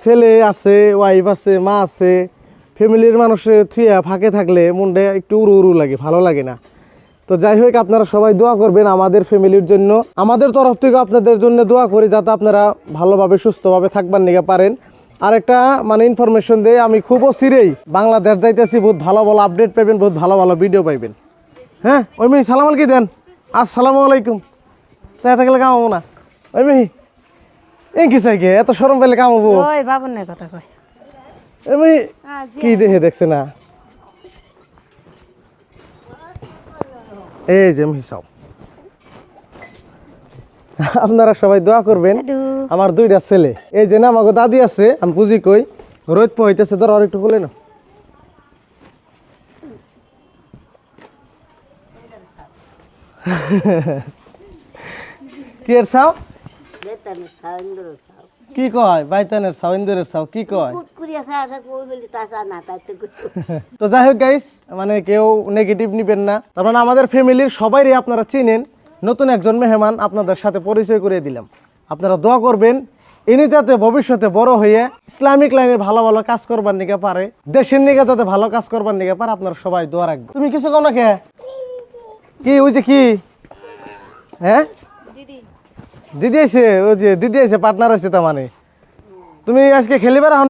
ছেলে আছে, ওয়াইফ আছে, মা আছে, ফ্যামিলির মানুষের থুয়া ফাঁকে থাকলে মনটা একটু উড়ু উড়ু লাগে, ভালো লাগে না। তো যাই হোক, আপনারা সবাই দোয়া করবেন আমাদের ফ্যামিলির জন্য। আমাদের তরফ থেকে আপনাদের জন্য দোয়া করি যাতে আপনারা ভালোভাবে সুস্থভাবে থাকবার নিকে পারেন। আর একটা মানে ইনফরমেশন দেয়, আমি খুব অচিরেই বাংলাদেশ যাইতেছি, বহুত ভালো ভালো আপডেট পাইবেন, বহুত ভালো ভালো ভিডিও পাইবেন। হ্যাঁ ওই মেয়ে সালাম আলকি দেন, আসসালামু আলাইকুম। চাই থাকলে কামাবো না ওই মেয়ে, এই কি চাই গে, এত সরম পেলে কামাবো? ওই বাবুর নাই কথা কয়। ওই মেয়ে কি দেখে দেখছে না, এই যে হিসাব। আপনারা সবাই দোয়া করবেন। আমার দুইটা ছেলে, এই যে না আমাকে দাদি আছে, আমি বুঝি কই রোদ পড়তেছে, ধর আর একটু খুলে না। কি এর চাও? কি কয় বাইতানের চাও, ইন্দুরের চাও, কি কয়? তো যাই হোক গাইস, মানে কেউ নেগেটিভ নিবেন না। তার মানে আমাদের ফ্যামিলির সবাইরই আপনারা চিনেন, নতুন একজন মেহমান আপনাদের সাথে পরিচয় করে দিলাম। আপনারা দোয়া করবেন ইনি যাতে ভবিষ্যতে বড় হয়ে ইসলামিক লাইনে ভালো ভালো কাজ করবার নিকে পারে, দেশের নিকে যাতে ভালো কাজ করবার নিকে পারে, আপনারা সবাই দোয়া রাখবেন। তুমি কিছু কও না কে? কি ওই যে কি, হ্যাঁ দিদি আছে, ওই যে দিদি আছে, পার্টনার আছে। তার মানে তুমি আজকে খেলিবার